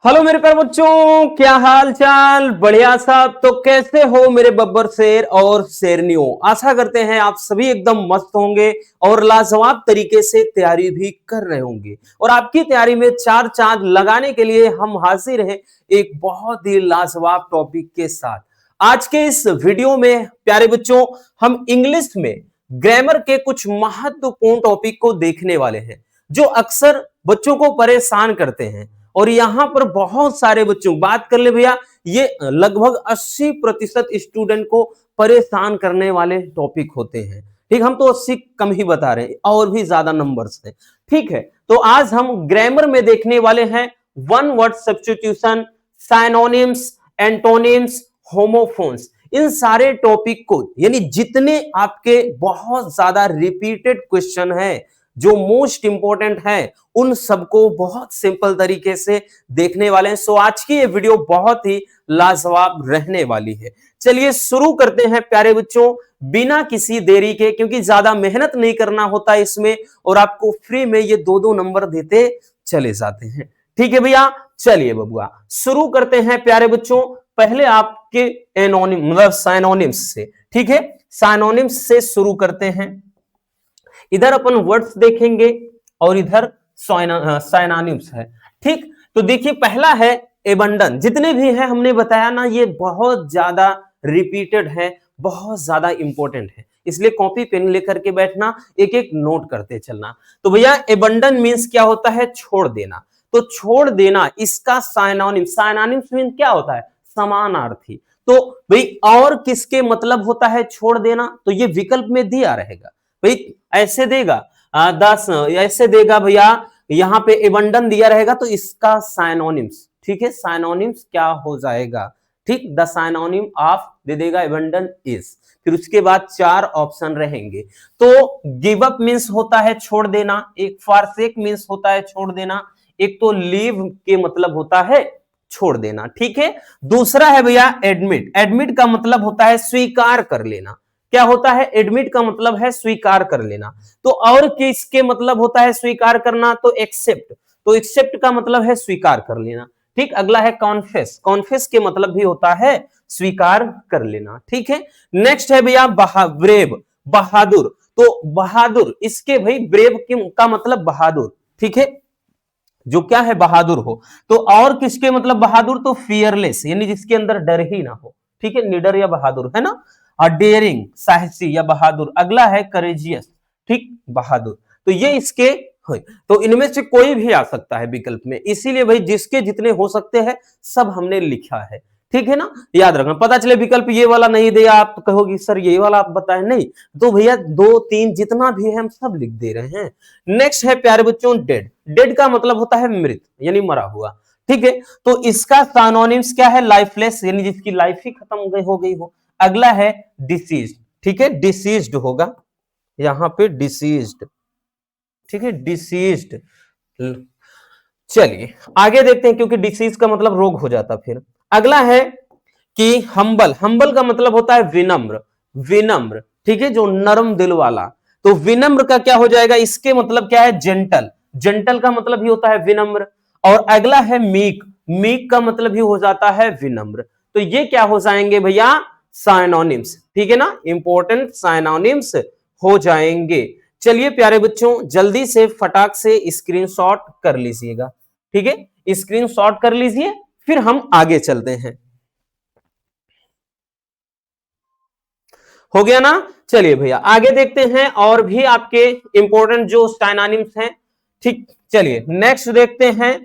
Hello मेरे प्यारे बच्चों, क्या हाल चाल। बढ़िया साहब। तो कैसे हो मेरे बब्बर शेर और शेरनियों। आशा करते हैं आप सभी एकदम मस्त होंगे और लाजवाब तरीके से तैयारी भी कर रहे होंगे। और आपकी तैयारी में चार चांद लगाने के लिए हम हाजिर हैं एक बहुत ही लाजवाब टॉपिक के साथ। आज के इस वीडियो में प्यारे बच्चों हम इंग्लिश में ग्रामर के कुछ महत्वपूर्ण टॉपिक को देखने वाले हैं जो अक्सर बच्चों को परेशान करते हैं। और यहां पर बहुत सारे बच्चों बात कर ले भैया, ये लगभग 80% स्टूडेंट को परेशान करने वाले टॉपिक होते हैं। ठीक, हम तो 80 कम ही बता रहे हैं, और भी ज्यादा नंबर्स हैं। ठीक है, तो आज हम ग्रामर में देखने वाले हैं one word substitution, synonyms, antonyms, homophones. इन सारे टॉपिक को, यानी जितने आपके बहुत ज्यादा रिपीटेड क्वेश्चन है जो मोस्ट इंपॉर्टेंट है, उन सबको बहुत सिंपल तरीके से देखने वाले हैं। सो आज की ये वीडियो बहुत ही लाजवाब रहने वाली है। चलिए शुरू करते हैं प्यारे बच्चों बिना किसी देरी के, क्योंकि ज्यादा मेहनत नहीं करना होता इसमें और आपको फ्री में ये दो दो नंबर देते चले जाते हैं। ठीक है भैया, चलिए बबुआ शुरू करते हैं प्यारे बच्चों। पहले आपके एनोनिम मतलब साइनोनिम्स से, ठीक है, साइनोनिम्स से शुरू करते हैं। इधर अपन वर्ड्स देखेंगे और इधर साइनोनिम्स है। ठीक, तो देखिए पहला है एबंडन। जितने भी हैं हमने बताया ना, ये बहुत ज्यादा रिपीटेड है, बहुत ज्यादा इंपॉर्टेंट है, इसलिए कॉपी पेन लेकर के बैठना, एक एक नोट करते चलना। तो भैया एबंडन मींस क्या होता है? छोड़ देना। तो छोड़ देना इसका साइनोनिम, साइनोनिम्स मींस क्या होता है? समानार्थी। तो भाई और किसके मतलब होता है छोड़ देना? तो ये विकल्प में दिया रहेगा भाई, ऐसे देगा 10, ऐसे देगा भैया, यहां पे एबंडन दिया रहेगा तो इसका साइनोनिम्स, ठीक है, साइनोनिम्स क्या हो जाएगा? ठीक, द साइनोनिम ऑफ दे देगा एबंडन इज। फिर उसके बाद चार ऑप्शन रहेंगे। तो गिव अप मींस होता है छोड़ देना, एक फॉरसेक मींस होता है छोड़ देना, एक तो लीव के मतलब होता है छोड़ देना। ठीक है, दूसरा है भैया एडमिट। एडमिट का मतलब होता है स्वीकार कर लेना। क्या होता है? एडमिट का मतलब है स्वीकार कर लेना। तो और किसके मतलब होता है स्वीकार करना? तो एक्सेप्ट। तो एक्सेप्ट का मतलब है स्वीकार कर लेना। ठीक, अगला है कॉन्फेस। कॉन्फेस के मतलब भी होता है स्वीकार कर लेना। ठीक है, नेक्स्ट है भैया ब्रेव, बहादुर। तो बहादुर, इसके भाई ब्रेव का मतलब बहादुर। ठीक है, जो क्या है? बहादुर हो। तो और किसके मतलब बहादुर? तो फियरलेस, यानी जिसके अंदर डर ही ना हो। ठीक है, निडर या बहादुर, है ना। और डेयरिंग, साहसी या बहादुर। अगला है करेजियस, ठीक, बहादुर। तो ये इसके है। तो इनमें से कोई भी आ सकता है विकल्प में, इसीलिए भाई जिसके जितने हो सकते हैं सब हमने लिखा है। ठीक है ना, याद रखना। पता चले विकल्प ये वाला नहीं दिया, आप तो कहोगे सर ये वाला आप बताए नहीं, तो भैया दो तीन जितना भी है हम सब लिख दे रहे हैं। नेक्स्ट है प्यारे बच्चों डेड। डेड का मतलब होता है मृत, यानी मरा हुआ। ठीक है, तो इसका सिनोनिम्स क्या है? लाइफलेस, यानी जिसकी लाइफ ही खत्म हो गई हो। अगला है डिसीज्ड। ठीक है, डिसीज्ड होगा यहां पे, डिसीज्ड। ठीक है, डिसीज्ड। चलिए आगे देखते हैं, क्योंकि डिसीज का मतलब रोग हो जाता फिर। अगला है कि हम्बल। हम्बल का मतलब होता है विनम्र, विनम्र। ठीक है, जो नरम दिल वाला। तो विनम्र का क्या हो जाएगा? इसके मतलब क्या है? जेंटल। जेंटल का मतलब ही होता है विनम्र। और अगला है मीक। मीक का मतलब ही हो जाता है विनम्र। तो ये क्या हो जाएंगे भैया? साइनोनिम्स। ठीक है ना, इंपॉर्टेंट साइनोनिम्स हो जाएंगे। चलिए प्यारे बच्चों जल्दी से फटाक से स्क्रीनशॉट कर लीजिएगा। ठीक है, स्क्रीनशॉट कर लीजिए, फिर हम आगे चलते हैं। हो गया ना? चलिए भैया आगे देखते हैं और भी आपके इंपॉर्टेंट जो साइनोनिम्स हैं। ठीक, चलिए नेक्स्ट देखते हैं।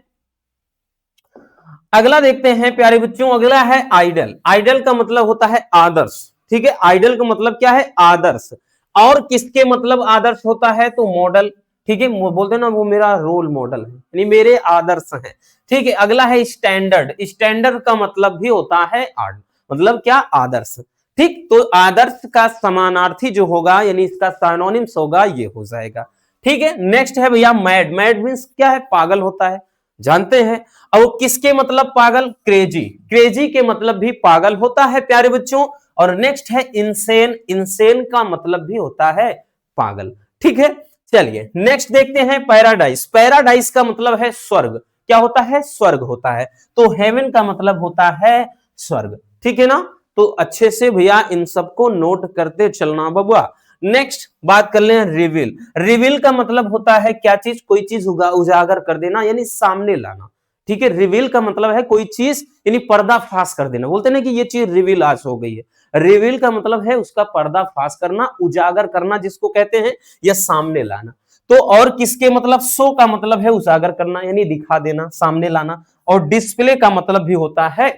अगला देखते हैं प्यारे बच्चों, अगला है आइडल। आइडल का मतलब होता है आदर्श। ठीक है, आइडल का मतलब क्या है? आदर्श। और किसके मतलब आदर्श होता है? तो मॉडल। ठीक है, बोलते हैं ना वो मेरा रोल मॉडल है, यानी मेरे आदर्श हैं। ठीक है, अगला है स्टैंडर्ड। स्टैंडर्ड का मतलब भी होता है आर्ट, मतलब क्या? आदर्श। ठीक, तो आदर्श का समानार्थी जो होगा, यानी इसका सिनोनिम्स होगा, ये हो जाएगा। ठीक है, नेक्स्ट है भैया मैड। मैड मींस क्या है? पागल होता है, जानते हैं। और किसके मतलब पागल? क्रेजी। क्रेजी के मतलब भी पागल होता है प्यारे बच्चों। और नेक्स्ट है इंसेन। इंसेन का मतलब भी होता है पागल। ठीक है, चलिए नेक्स्ट देखते हैं पैराडाइज। पैराडाइज का मतलब है स्वर्ग। क्या होता है, स्वर्ग होता है। तो हेवन का मतलब होता है स्वर्ग, ठीक है ना। तो अच्छे से भैया इन सबको नोट करते चलना बबुआ। नेक्स्ट बात कर ले रिवील। रिवील का मतलब होता है क्या चीज, कोई चीज उजागर कर देना यानी सामने लाना, ठीक है। रिवील का मतलब है कोई चीज यानी पर्दाफाश कर देना, बोलते ना कि ये चीज रिवील आज हो गई है। रिवील का मतलब है उसका पर्दाफाश करना, उजागर करना जिसको कहते हैं, या सामने लाना। तो और किसके मतलब, शो का मतलब है उजागर करना यानी दिखा देना, सामने लाना। और डिस्प्ले का मतलब भी होता है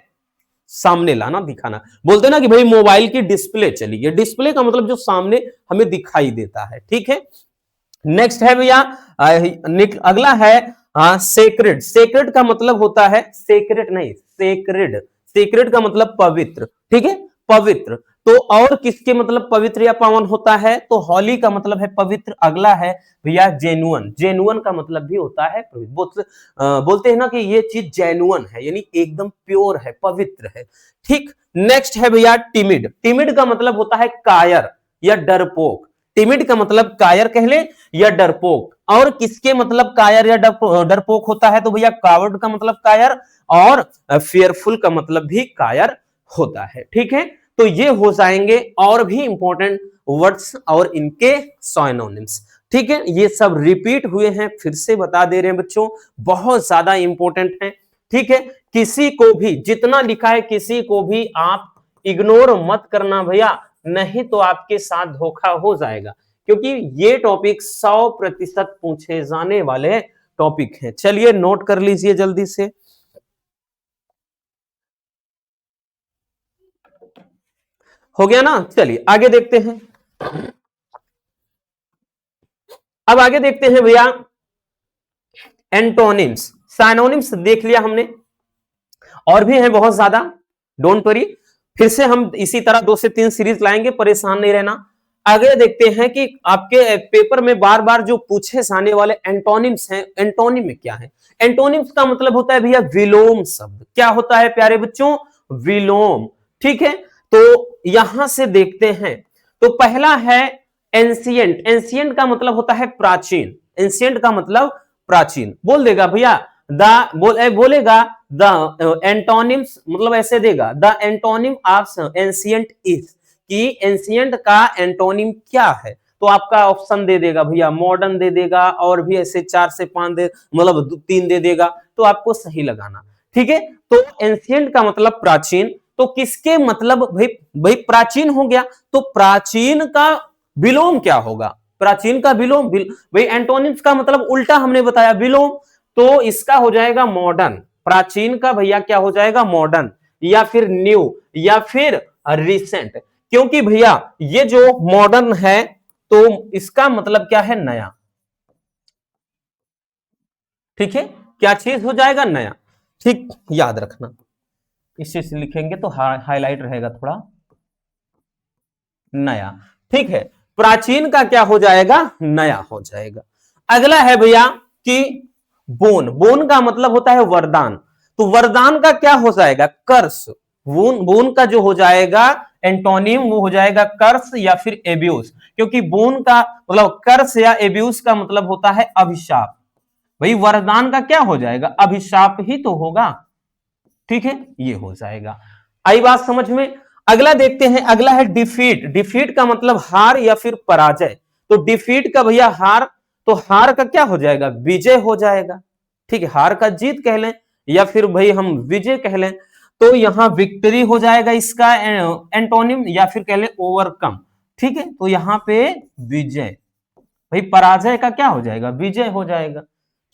सामने लाना, दिखाना। बोलते ना कि भाई मोबाइल की डिस्प्ले चली है, डिस्प्ले का मतलब जो सामने हमें दिखाई देता है, ठीक है। नेक्स्ट है भैया अगला है सेक्रेड। सेक्रेड का मतलब होता है, सेक्रेट नहीं, सेक्रेड। सेक्रेड का मतलब पवित्र, ठीक है, पवित्र। तो और किसके मतलब पवित्र या पावन होता है, तो होली का मतलब है पवित्र। अगला है भैया जेन्युइन। जेन्युइन का मतलब भी होता है पवित्र। बोलते हैं ना कि ये चीज जेन्युइन है यानी एकदम प्योर है, पवित्र है, ठीक। नेक्स्ट है भैया टिमिड। टिमिड का मतलब होता है कायर या डरपोक। टिमिड का मतलब कायर कह ले या डरपोक। और किसके मतलब कायर या डरपोक होता है, तो भैया कावर्ड का मतलब कायर, और फियरफुल का मतलब भी कायर होता है, ठीक है। तो ये हो जाएंगे और भी इंपॉर्टेंट वर्ड्स और इनके सिनोनिम्स, ठीक है। ये सब रिपीट हुए हैं, फिर से बता दे रहे हैं बच्चों, बहुत ज्यादा इंपॉर्टेंट है, ठीक है। किसी को भी जितना लिखा है किसी को भी आप इग्नोर मत करना भैया, नहीं तो आपके साथ धोखा हो जाएगा, क्योंकि ये टॉपिक 100% पूछे जाने वाले टॉपिक हैं। चलिए नोट कर लीजिए जल्दी से। हो गया ना, चलिए आगे देखते हैं। अब आगे देखते हैं भैया एंटोनिम्स। साइनोनिम्स देख लिया हमने, और भी है बहुत ज्यादा, डोंट वरी। फिर से हम इसी तरह 2 से 3 सीरीज लाएंगे, परेशान नहीं रहना। आगे देखते हैं कि आपके पेपर में बार बार जो पूछे जाने वाले एंटोनिम्स हैं, एंटोनिम में क्या है। एंटोनिम्स का मतलब होता है भैया विलोम शब्द। क्या होता है प्यारे बच्चों, विलोम, ठीक है। तो यहां से देखते हैं, तो पहला है एंसियंट। एंसियंट का मतलब होता है प्राचीन। एंसियंट का मतलब प्राचीन। बोल देगा भैया बोलेगा द एंटोनिम्स, मतलब ऐसे देगा the antonym of ancient is, कि एंसियंट का एंटोनिम क्या है। तो आपका ऑप्शन दे देगा भैया मॉडर्न दे देगा, और भी ऐसे 4 से 5 दे, मतलब 3 दे देगा, तो आपको सही लगाना, ठीक है। तो एंसियंट का मतलब प्राचीन। तो किसके मतलब भाई, भाई प्राचीन हो गया, तो प्राचीन का विलोम क्या होगा, प्राचीन का विलोम भाई एंटोनिम्स का मतलब उल्टा हमने बताया विलोम, तो इसका हो जाएगा मॉडर्न। प्राचीन का भैया क्या हो जाएगा, मॉडर्न, या फिर न्यू, या फिर रिसेंट। क्योंकि भैया ये जो मॉडर्न है तो इसका मतलब क्या है, नया, ठीक है। क्या चीज हो जाएगा, नया, ठीक, याद रखना। इसी से लिखेंगे तो हाईलाइट रहेगा थोड़ा, नया, ठीक है। प्राचीन का क्या हो जाएगा, नया हो जाएगा। अगला है भैया कि बोन। बोन का मतलब होता है वरदान। तो वरदान का क्या हो जाएगा, कर्स। बोन, बोन का जो हो जाएगा एंटोनिम वो हो जाएगा कर्स या फिर एब्यूज। क्योंकि बोन का मतलब कर्स या एब्यूज का मतलब होता है अभिशाप। भाई वरदान का क्या हो जाएगा, अभिशाप ही तो होगा, ठीक है, ये हो जाएगा। आई बात समझ में। अगला देखते हैं, अगला है डिफीट। डिफीट का मतलब हार या फिर पराजय। तो डिफीट का भैया हार, तो हार का क्या हो जाएगा, विजय हो जाएगा, ठीक है। हार का जीत कह लें या फिर भाई हम विजय कह लें, तो यहां विक्ट्री हो जाएगा इसका एंटोनिम, या फिर कह लें ओवरकम, ठीक है। तो यहां पे विजय, भाई पराजय का क्या हो जाएगा, विजय हो जाएगा,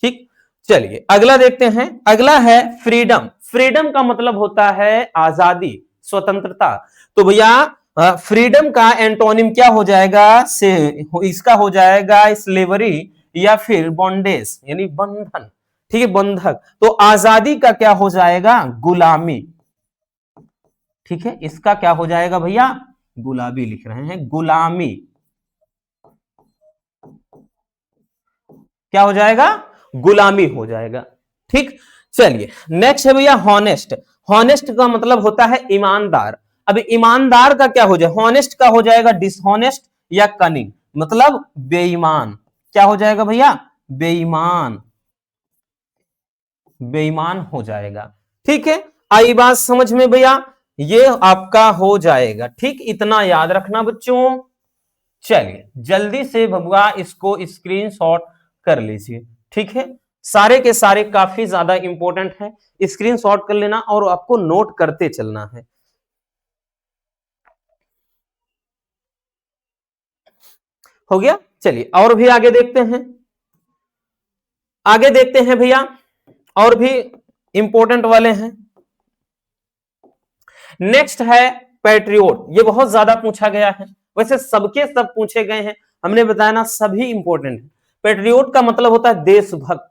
ठीक। चलिए अगला देखते हैं, अगला है फ्रीडम। फ्रीडम का मतलब होता है आजादी, स्वतंत्रता। तो भैया फ्रीडम का एंटोनिम क्या हो जाएगा, से इसका हो जाएगा स्लेवरी या फिर बॉन्डेज यानी बंधन, ठीक है, बंधक। तो आजादी का क्या हो जाएगा, गुलामी, ठीक है। इसका क्या हो जाएगा भैया, गुलाबी लिख रहे हैं, गुलामी क्या हो जाएगा, गुलामी हो जाएगा, ठीक। चलिए नेक्स्ट है भैया हॉनेस्ट। हॉनेस्ट का मतलब होता है ईमानदार। अब ईमानदार का क्या हो जाए, हॉनेस्ट का हो जाएगा डिसहॉनेस्ट या कनिंग, मतलब बेईमान। क्या हो जाएगा भैया, बेईमान, बेईमान हो जाएगा। ठीक है, आई बात समझ में भैया? ये आपका हो जाएगा। ठीक, इतना याद रखना बच्चों। चलिए जल्दी से भगवा इसको स्क्रीनशॉट कर लीजिए। ठीक है, सारे के सारे काफी ज्यादा इंपॉर्टेंट है, स्क्रीनशॉट कर लेना और आपको नोट करते चलना है। हो गया? चलिए और भी आगे देखते हैं, आगे देखते हैं भैया, और भी इंपॉर्टेंट वाले हैं। नेक्स्ट है पैट्रियोट, ये बहुत ज्यादा पूछा गया है, वैसे सबके सब पूछे गए हैं, हमने बताया ना सभी इंपॉर्टेंट है। पैट्रियोट का मतलब होता है देशभक्त।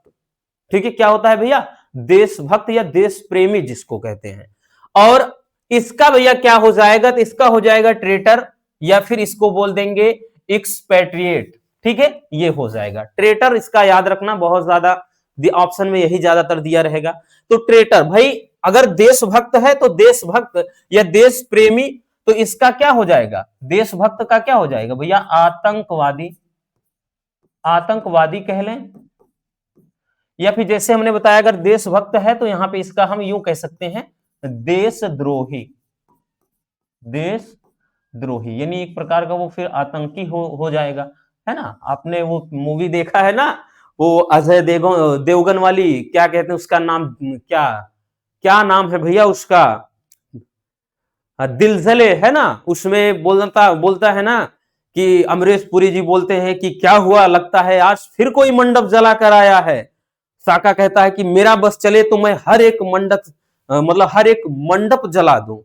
ठीक है, क्या होता है भैया? देशभक्त या देश प्रेमी जिसको कहते हैं। और इसका भैया क्या हो जाएगा? तो इसका हो जाएगा ट्रेटर, या फिर इसको बोल देंगे एक्सपैट्रिएट। ठीक है, ये हो जाएगा ट्रेटर, इसका याद रखना बहुत ज्यादा, ऑप्शन में यही ज्यादातर दिया रहेगा। तो ट्रेटर भाई, अगर देशभक्त है तो देशभक्त या देश प्रेमी, तो इसका क्या हो जाएगा? देशभक्त का क्या हो जाएगा भैया? आतंकवादी, आतंकवादी कह लें, या फिर जैसे हमने बताया अगर देशभक्त है तो यहां पे इसका हम यूं कह सकते हैं देशद्रोही, देशद्रोही यानी एक प्रकार का वो फिर आतंकी हो जाएगा, है ना? आपने वो मूवी देखा है ना, वो अजय देवगन वाली, क्या कहते हैं उसका नाम, क्या क्या नाम है भैया उसका? दिलजले, है ना? उसमें बोलता है ना कि अमरीश पुरी जी बोलते हैं कि क्या हुआ, लगता है आज फिर कोई मंडप जला कर आया है। साका कहता है कि मेरा बस चले तो मैं हर एक मंडप, मतलब हर एक मंडप जला दूं,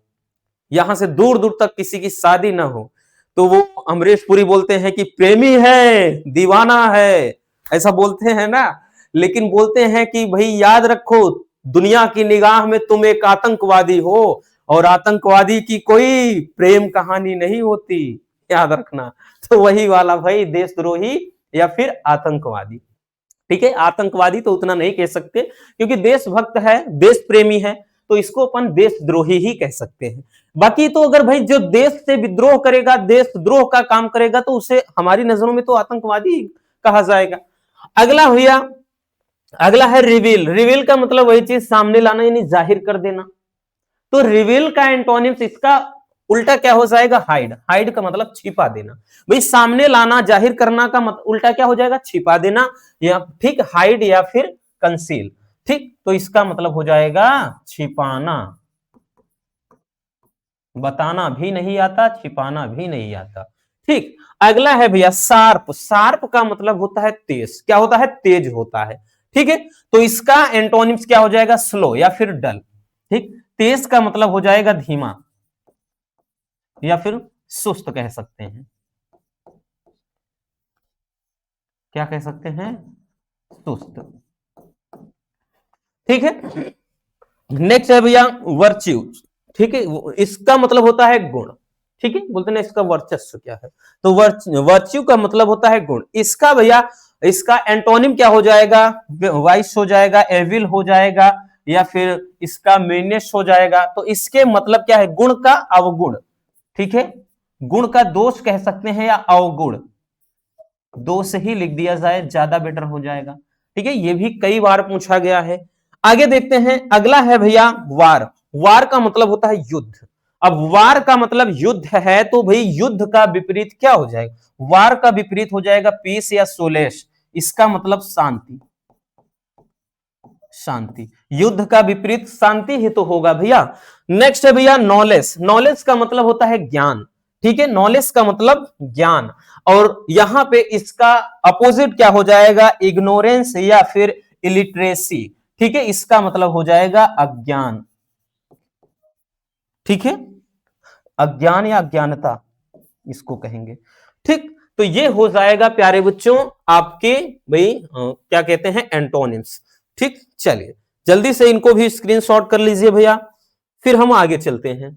यहां से दूर दूर तक किसी की शादी ना हो। तो वो अमरीश पुरी बोलते हैं कि प्रेमी है, दीवाना है, ऐसा बोलते हैं ना, लेकिन बोलते हैं कि भाई याद रखो, दुनिया की निगाह में तुम एक आतंकवादी हो, और आतंकवादी की कोई प्रेम कहानी नहीं होती, याद रखना। तो वही वाला भाई, देशद्रोही या फिर आतंकवादी। ठीक है, आतंकवादी तो उतना नहीं कह सकते क्योंकि देशभक्त है, देश प्रेमी है, तो इसको अपन देशद्रोही ही कह सकते हैं। बाकी तो अगर भाई जो देश से विद्रोह करेगा, देशद्रोह का काम करेगा, तो उसे हमारी नजरों में तो आतंकवादी कहा जाएगा। अगला भैया, अगला है रिवील। रिवील का मतलब वही चीज सामने लाना, यानी जाहिर कर देना। तो रिवील का एंटोनिम्स, इसका उल्टा क्या हो जाएगा? हाइड। हाइड का मतलब छिपा देना। भाई सामने लाना, जाहिर करना का उल्टा क्या हो जाएगा? छिपा देना, या ठीक हाइड या फिर कंसील। ठीक, तो इसका मतलब हो जाएगा छिपाना। बताना भी नहीं आता, छिपाना भी नहीं आता। ठीक, अगला है भैया शार्प। शार्प का मतलब होता है तेज। क्या होता है? तेज होता है। ठीक है, तो इसका एंटोनिम्स क्या हो जाएगा? स्लो या फिर डल। ठीक, तेज का मतलब हो जाएगा धीमा या फिर सुस्त कह सकते हैं। क्या कह सकते हैं? सुस्त। ठीक है, नेक्स्ट है भैया वर्च्यू। ठीक है, इसका मतलब होता है गुण। ठीक है, बोलते ना इसका वर्चस्व क्या है, तो वर्च्यू का मतलब होता है गुण। इसका भैया, इसका एंटोनिम क्या हो जाएगा? वाइस हो जाएगा, एविल हो जाएगा, या फिर इसका मेनियस हो जाएगा। तो इसके मतलब क्या है? गुण का अवगुण। ठीक है, गुण का दोष कह सकते हैं या अवगुण, दोष ही लिख दिया जाए ज्यादा बेटर हो जाएगा। ठीक है, ये भी कई बार पूछा गया है। आगे देखते हैं, अगला है भैया वार। वार का मतलब होता है युद्ध। अब वार का मतलब युद्ध है, तो भाई युद्ध का विपरीत क्या हो जाएगा? वार का विपरीत हो जाएगा पीस या सोलेश। इसका मतलब शांति। शांति, युद्ध का विपरीत शांति ही तो होगा भैया। नेक्स्ट है भैया नॉलेज। नॉलेज का मतलब होता है ज्ञान। ठीक है, नॉलेज का मतलब ज्ञान, और यहां पे इसका अपोजिट क्या हो जाएगा? इग्नोरेंस या फिर इलिटरेसी। ठीक है, इसका मतलब हो जाएगा अज्ञान। ठीक है, अज्ञान या अज्ञानता इसको कहेंगे। ठीक, तो ये हो जाएगा प्यारे बच्चों आपके भाई क्या कहते हैं? एंटोनिम्स। ठीक, चलिए जल्दी से इनको भी स्क्रीनशॉट कर लीजिए भैया, फिर हम आगे चलते हैं।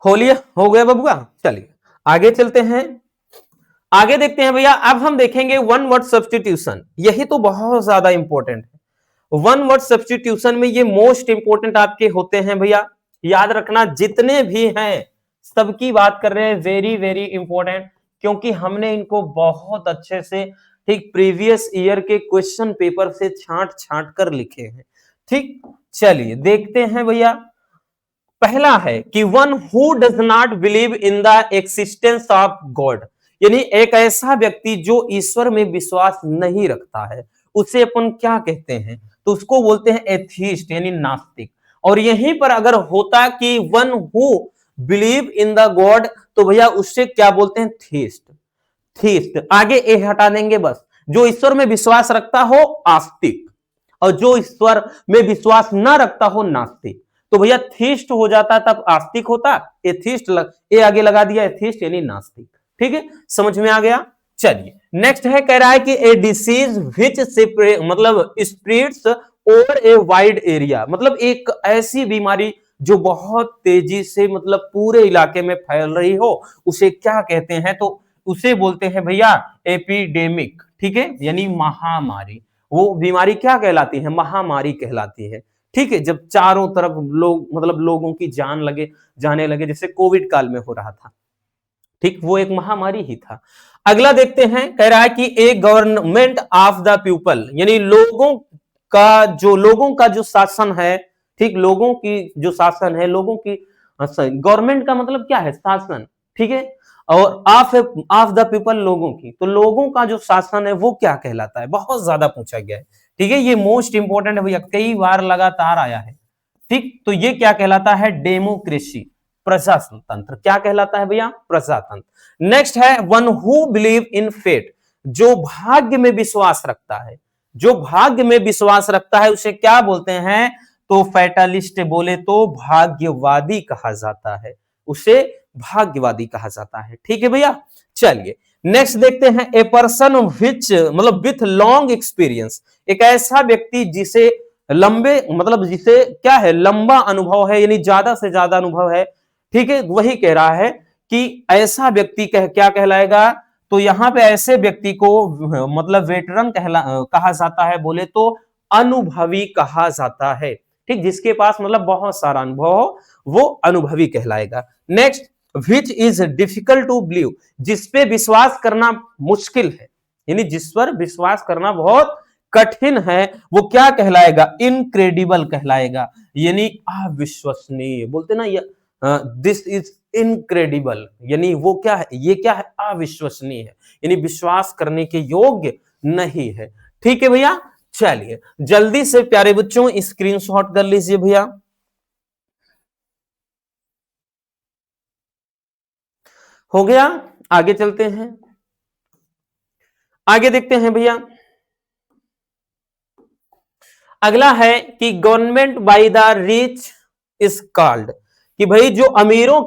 होलिया हो गया बबुआ, चलिए आगे चलते हैं। आगे देखते हैं भैया, अब हम देखेंगे वन वर्ड सब्स्टिट्यूशन। यही तो बहुत ज्यादा इंपॉर्टेंट है। वन वर्ड सब्स्टिट्यूशन में ये मोस्ट इंपॉर्टेंट आपके होते हैं भैया, याद रखना जितने भी हैं सबकी बात कर रहे हैं, वेरी वेरी इंपॉर्टेंट, क्योंकि हमने इनको बहुत अच्छे से ठीक प्रीवियस ईयर के क्वेश्चन पेपर से छांट छांट कर लिखे हैं। ठीक, चलिए देखते हैं भैया। पहला है कि one who does not believe in the existence of God, यानी एक ऐसा व्यक्ति जो ईश्वर में विश्वास नहीं रखता है, उसे अपन क्या कहते हैं, तो उसको बोलते हैं एथीस्ट यानी नास्तिक। और यहीं पर अगर होता कि one who believe in the God, तो भैया उससे क्या बोलते हैं, थीस्ट। थीस्ट आगे ए हटा देंगे बस। जो ईश्वर में विश्वास रखता हो आस्तिक, और जो ईश्वर में विश्वास न रखता हो नास्तिक। तो भैया थीस्ट हो जाता तब आस्तिक होता, एथीस्ट ए आगे लगा दिया, एथीस्ट यानी नास्तिक। ठीक है, समझ में आ गया। चलिए नेक्स्ट है, कह रहा है कि ए डिसीज विच मतलब spreads over a wide area, मतलब एक ऐसी बीमारी जो बहुत तेजी से मतलब पूरे इलाके में फैल रही हो, उसे क्या कहते हैं, तो उसे बोलते हैं भैया एपिडेमिक। ठीक है, यानी महामारी। वो बीमारी क्या कहलाती है, महामारी कहलाती है। ठीक है, जब चारों तरफ लोग मतलब लोगों की जाने लगे, जैसे कोविड काल में हो रहा था। ठीक, वो एक महामारी ही था। अगला देखते हैं, कह रहा है कि ए गवर्नमेंट ऑफ द पीपल, यानी लोगों का जो शासन है, ठीक, लोगों की जो शासन है, लोगों की गवर्नमेंट का मतलब क्या है, शासन। ठीक है, और ऑफ द पीपल लोगों की, तो लोगों का जो शासन है वो क्या कहलाता है, बहुत ज्यादा पूछा गया है। ठीक है, ये मोस्ट इंपोर्टेंट है भैया, कई बार लगातार आया है। ठीक, तो ये क्या कहलाता है, डेमोक्रेसी, प्रजातंत्र। क्या कहलाता है भैया, प्रजातंत्र। नेक्स्ट है one who believe in fate, जो भाग्य में विश्वास रखता है, जो भाग्य में विश्वास रखता है उसे क्या बोलते हैं, तो फैटालिस्ट, बोले तो भाग्यवादी कहा जाता है, उसे भाग्यवादी कहा जाता है। ठीक है भैया, चलिए नेक्स्ट देखते हैं, ए पर्सन विच मतलब विथ लॉन्ग एक्सपीरियंस, एक ऐसा व्यक्ति जिसे लंबे मतलब जिसे क्या है, लंबा अनुभव है, यानी ज्यादा से ज्यादा अनुभव है। ठीक है, वही कह रहा है कि ऐसा व्यक्ति क्या कहलाएगा, तो यहां पे ऐसे व्यक्ति को मतलब वेटरन कहा जाता है, बोले तो अनुभवी कहा जाता है। ठीक, जिसके पास मतलब बहुत सारा अनुभव हो, वो अनुभवी कहलाएगा। Next, which is difficult to believe, जिसपे विश्वास करना मुश्किल है, यानी जिस पर विश्वास करना बहुत कठिन है, वो क्या कहलाएगा, इनक्रेडिबल कहलाएगा, यानी अविश्वसनीय। बोलते ना, दिस इज इनक्रेडिबल, यानी वो क्या है, ये क्या है, अविश्वसनीय है, यानी विश्वास करने के योग्य नहीं है। ठीक है भैया, चलिए जल्दी से प्यारे बच्चों स्क्रीनशॉट कर लीजिए भैया। हो गया, आगे चलते हैं, आगे देखते हैं भैया। अगला है कि government by the rich is called, कि भाई जो अमीरों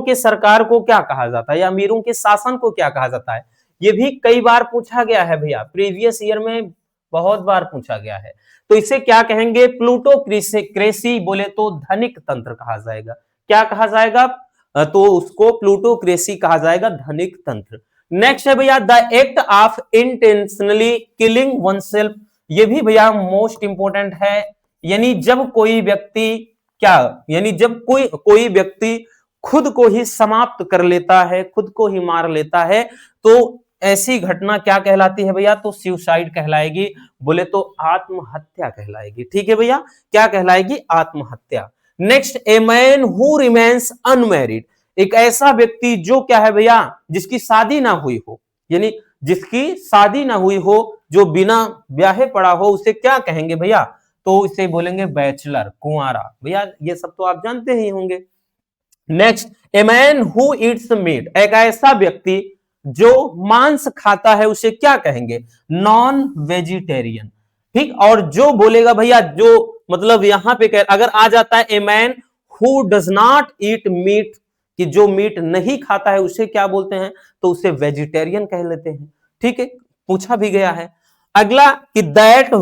की सरकार को क्या कहा जाता है, या अमीरों के शासन को क्या कहा जाता है। ये भी कई बार पूछा गया है भैया, प्रीवियस ईयर में बहुत बार पूछा गया है। तो इसे क्या कहेंगे, प्लूटोक्रेसी, बोले तो धनिक तंत्र कहा जाएगा। क्या कहा जाएगा, तो उसको प्लूटोक्रेसी कहा जाएगा, धनिक तंत्र। नेक्स्ट है भैया, the act of intentionally killing oneself, ये भी भैया मोस्ट इंपोर्टेंट है, यानी जब कोई व्यक्ति क्या, यानी जब कोई व्यक्ति खुद को ही समाप्त कर लेता है, खुद को ही मार लेता है, तो ऐसी घटना क्या कहलाती है भैया, तो सुसाइड कहलाएगी, बोले तो आत्महत्या कहलाएगी। ठीक है भैया, क्या कहलाएगी, आत्महत्या। Next, a man who remains unmarried, एक ऐसा व्यक्ति जो क्या है भैया, जिसकी शादी ना हुई हो, यानी जिसकी शादी ना हुई हो, जो बिना ब्याहे पड़ा हो, उसे क्या कहेंगे भैया, तो इसे बोलेंगे बैचलर, कुंवारा। भैया ये सब तो आप जानते ही होंगे। Next, a man who eats meat, एक ऐसा व्यक्ति जो मांस खाता है, उसे क्या कहेंगे, नॉन वेजिटेरियन। ठीक, और जो बोलेगा भैया, जो मतलब यहां पे अगर आ जाता है ए man who does not eat meat, कि जो मीट नहीं खाता है, उसे क्या बोलते हैं, तो उसे वेजिटेरियन कह लेते हैं। ठीक है, पूछा भी गया है। अगला कि that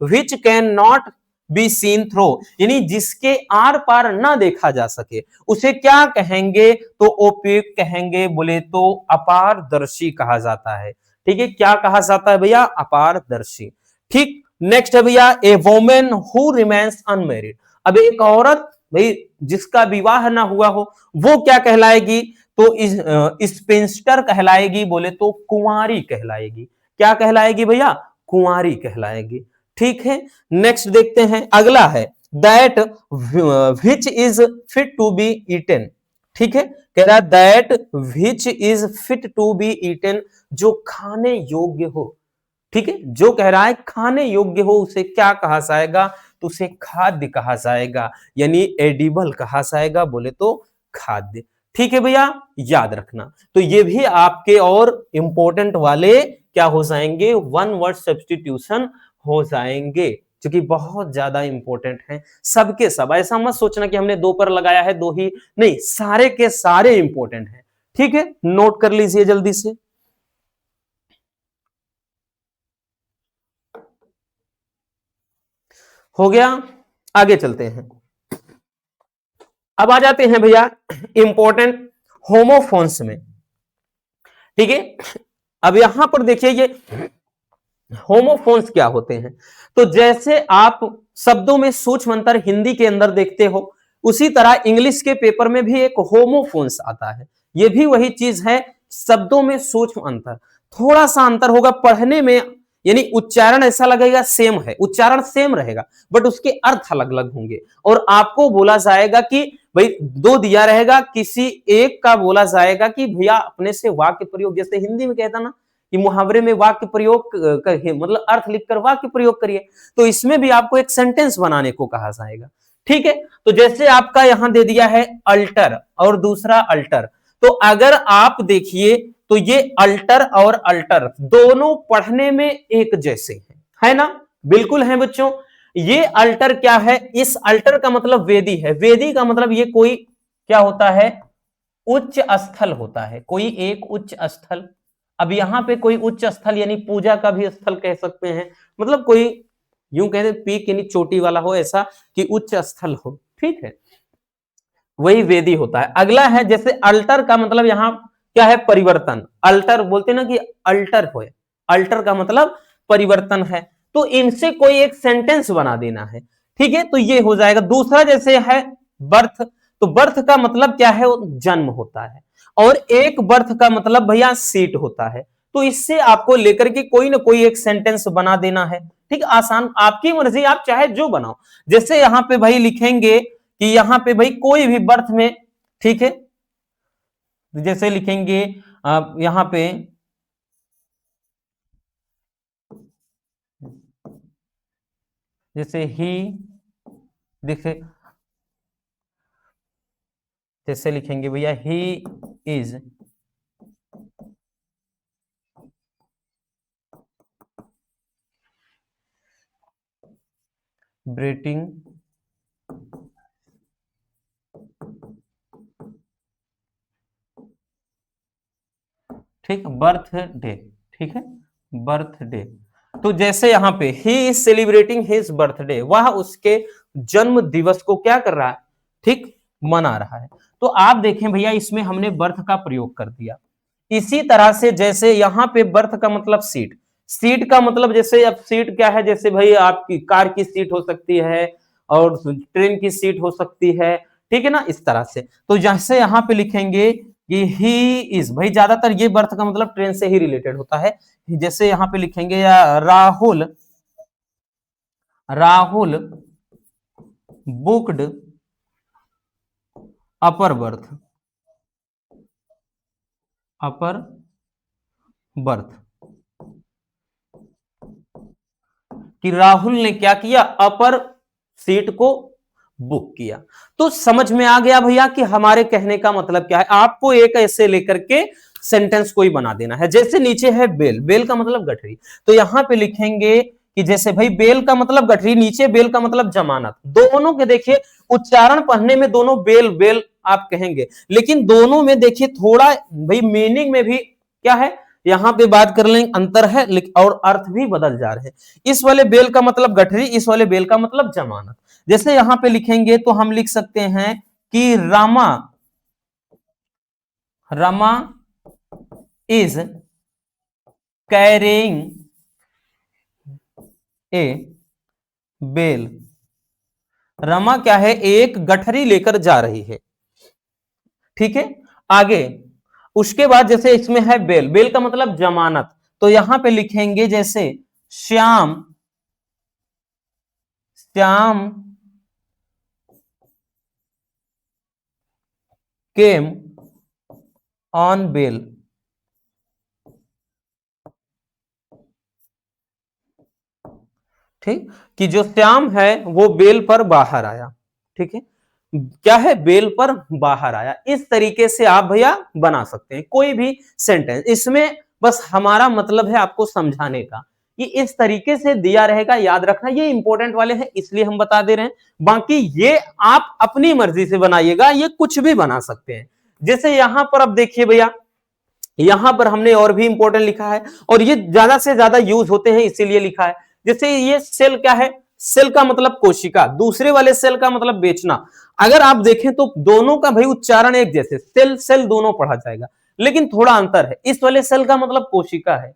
which can not be seen through, यानी जिसके आर पार ना देखा जा सके, उसे क्या कहेंगे, तो ओपेक कहेंगे, बोले तो अपारदर्शी कहा जाता है। ठीक है, क्या कहा जाता है भैया, अपारदर्शी। ठीक, नेक्स्ट है भैया, ए वोमेन हु रिमेन्स अनमैरिड, अब एक औरत भाई जिसका विवाह ना हुआ हो वो क्या कहलाएगी? तो स्पिंस्टर कहलाएगी, बोले तो कुंवारी कहलाएगी। क्या कहलाएगी भैया? कुंवारी कहलाएगी। ठीक है, नेक्स्ट देखते हैं, अगला है that which is fit to be eaten. ठीक है, कह रहा है that which is fit to be eaten, जो खाने योग्य हो। ठीक है, जो कह रहा है खाने योग्य हो उसे क्या कहा जाएगा? तो उसे खाद्य कहा जाएगा, यानी एडिबल कहा जाएगा, बोले तो खाद्य। ठीक है भैया, याद रखना। तो ये भी आपके और इंपॉर्टेंट वाले क्या हो जाएंगे? वन वर्ड सब्स्टिट्यूशन हो जाएंगे, क्योंकि बहुत ज्यादा इंपॉर्टेंट है सबके सब। ऐसा मत सोचना कि हमने दो पर लगाया है, दो ही नहीं, सारे के सारे इंपॉर्टेंट हैं। ठीक है, नोट कर लीजिए जल्दी से। हो गया, आगे चलते हैं। अब आ जाते हैं भैया इंपॉर्टेंट होमोफोन्स में। ठीक है, अब यहां पर देखिए ये होमोफोन्स क्या होते हैं। तो जैसे आप शब्दों में सूक्ष्म अंतर हिंदी के अंदर देखते हो, उसी तरह इंग्लिश के पेपर में भी एक होमोफोन्स आता है। ये भी वही चीज है, शब्दों में सूक्ष्म अंतर, थोड़ा सा अंतर होगा पढ़ने में, यानी उच्चारण ऐसा लगेगा सेम है, उच्चारण सेम रहेगा, बट उसके अर्थ अलग अलग होंगे। और आपको बोला जाएगा कि भाई दो दिया रहेगा, किसी एक का बोला जाएगा कि भैया अपने से वाक्य प्रयोग, जैसे हिंदी में कहता ना कि मुहावरे में वाक्य प्रयोग करिए, मतलब अर्थ लिखकर वाक्य प्रयोग करिए, तो इसमें भी आपको एक सेंटेंस बनाने को कहा जाएगा। ठीक है, तो जैसे आपका यहां दे दिया है अल्टर और दूसरा अल्टर, तो अगर आप देखिए तो ये अल्टर और अल्टर दोनों पढ़ने में एक जैसे हैं, है ना? बिल्कुल है बच्चों। ये अल्टर क्या है? इस अल्टर का मतलब वेदी है। वेदी का मतलब ये कोई क्या होता है? उच्च स्थल होता है, कोई एक उच्च स्थल। अब यहां पे कोई उच्च स्थल यानी पूजा का भी स्थल कह सकते हैं, मतलब कोई यूं कहते पीक यानी चोटी वाला हो, ऐसा कि उच्च स्थल हो। ठीक है, वही वेदी होता है। अगला है जैसे अल्टर का मतलब यहां क्या है? परिवर्तन। अल्टर बोलते ना कि अल्टर हो, अल्टर का मतलब परिवर्तन है। तो इनसे कोई एक सेंटेंस बना देना है। ठीक है, तो ये हो जाएगा। दूसरा जैसे है बर्थ, तो बर्थ का मतलब क्या है? जन्म होता है। और एक बर्थ का मतलब भैया सीट होता है। तो इससे आपको लेकर के कोई ना कोई एक सेंटेंस बना देना है। ठीक, आसान, आपकी मर्जी, आप चाहे जो बनाओ। जैसे यहां पे भाई लिखेंगे कि यहां पे भाई कोई भी बर्थ में, ठीक है, जैसे लिखेंगे यहां पे जैसे ही, देखिए जैसे लिखेंगे भैया ही इज ब्रेटिंग ठीक, बर्थडे। ठीक है, बर्थडे। तो जैसे यहां पे he is celebrating his birthday, वह उसके जन्म दिवस को क्या कर रहा है? ठीक, मना रहा है। तो आप देखें भैया इसमें हमने बर्थ का प्रयोग कर दिया। इसी तरह से जैसे यहां पे बर्थ का मतलब सीट, सीट का मतलब जैसे अब सीट क्या है? जैसे भाई आपकी कार की सीट हो सकती है और ट्रेन की सीट हो सकती है। ठीक है ना, इस तरह से। तो जैसे यहां पे लिखेंगे कि ही इज, भाई ज्यादातर ये बर्थ का मतलब ट्रेन से ही रिलेटेड होता है। जैसे यहां पे लिखेंगे या Rahul, Rahul booked upper berth, upper berth, कि राहुल ने क्या किया? अपर सीट को बुक किया। तो समझ में आ गया भैया कि हमारे कहने का मतलब क्या है। आपको एक ऐसे लेकर के सेंटेंस कोई बना देना है। जैसे नीचे है बेल, बेल का मतलब गठरी, तो यहां पे लिखेंगे कि जैसे भाई बेल का मतलब गठरी, नीचे बेल का मतलब जमानत। दोनों के देखिए उच्चारण पढ़ने में दोनों बेल बेल आप कहेंगे, लेकिन दोनों में देखिए थोड़ा भाई मीनिंग में भी क्या है, यहां पे बात कर लेंगे अंतर है, और अर्थ भी बदल जा रहे हैं। इस वाले बेल का मतलब गठरी, इस वाले बेल का मतलब जमानत। जैसे यहां पे लिखेंगे तो हम लिख सकते हैं कि Rama, Rama is carrying a bell Rama क्या है, एक गठरी लेकर जा रही है। ठीक है, आगे उसके बाद जैसे इसमें है बेल, बेल का मतलब जमानत, तो यहां पे लिखेंगे जैसे Shyam, Shyam came on bell. ठीक, कि जो श्याम है वो बेल पर बाहर आया। ठीक है, क्या है, बेल पर बाहर आया। इस तरीके से आप भैया बना सकते हैं कोई भी सेंटेंस। इसमें बस हमारा मतलब है आपको समझाने का, ये इस तरीके से दिया रहेगा, याद रखना। ये इंपॉर्टेंट वाले हैं इसलिए हम बता दे रहे हैं, बाकी ये आप अपनी मर्जी से बनाइएगा, ये कुछ भी बना सकते हैं। जैसे यहां पर अब देखिए भैया, यहां पर हमने और भी इंपॉर्टेंट लिखा है, और ये ज्यादा से ज्यादा यूज होते हैं इसीलिए लिखा है। जैसे ये सेल क्या है, सेल का मतलब कोशिका, दूसरे वाले सेल का मतलब बेचना। अगर आप देखें तो दोनों का भाई उच्चारण एक जैसे, सेल सेल दोनों पढ़ा जाएगा, लेकिन थोड़ा अंतर है। इस वाले सेल का मतलब कोशिका है।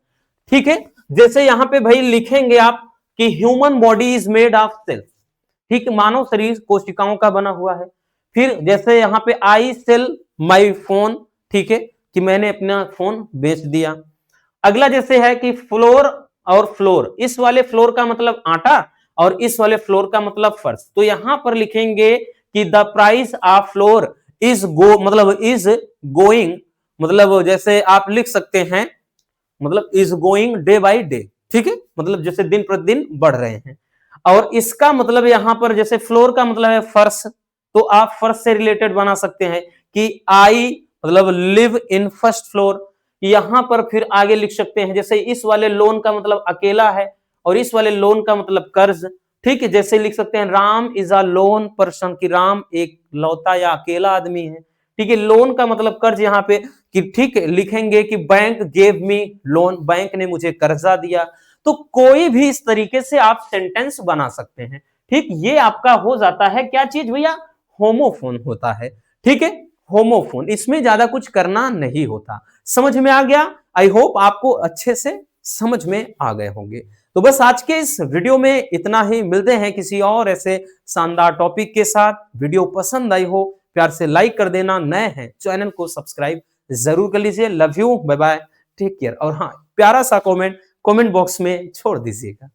ठीक है, जैसे यहां पे भाई लिखेंगे आप कि human body is made of cell. ठीक, मानव शरीर कोशिकाओं का बना हुआ है। फिर जैसे यहां पे आई सेल माई फोन, ठीक है, कि मैंने अपना फोन बेच दिया। अगला जैसे है कि फ्लोर और फ्लोर, इस वाले फ्लोर का मतलब आटा और इस वाले फ्लोर का मतलब फर्श। तो यहां पर लिखेंगे कि the price of floor is go, मतलब इज गोइंग, मतलब जैसे आप लिख सकते हैं, मतलब is going day by day. ठीक है, मतलब जैसे दिन प्रतिदिन बढ़ रहे हैं। और इसका मतलब यहां पर जैसे फ्लोर का मतलब है फर्श, तो आप फर्श से रिलेटेड बना सकते हैं कि आई मतलब लिव इन फर्स्ट फ्लोर। यहां पर फिर आगे लिख सकते हैं, जैसे इस वाले लोन का मतलब अकेला है और इस वाले लोन का मतलब कर्ज। ठीक है, जैसे लिख सकते हैं Ram is a loan person, कि राम एक लौता या अकेला आदमी है। ठीक है, लोन का मतलब कर्ज यहाँ पे, कि ठीक है, लिखेंगे कि bank gave me loan, bank ने मुझे कर्जा दिया। तो कोई भी इस तरीके से आप सेंटेंस बना सकते हैं। ठीक, ये आपका हो जाता है क्या चीज भैया, होमोफोन होता है। ठीक है, होमोफोन, इसमें ज्यादा कुछ करना नहीं होता। समझ में आ गया? आई होप आपको अच्छे से समझ में आ गए होंगे। तो बस आज के इस वीडियो में इतना ही, मिलते हैं किसी और ऐसे शानदार टॉपिक के साथ। वीडियो पसंद आई हो प्यार से लाइक कर देना, नए हैं चैनल को सब्सक्राइब जरूर कर लीजिए। Love you, bye bye, take care. और हाँ, प्यारा सा कमेंट कमेंट बॉक्स में छोड़ दीजिएगा।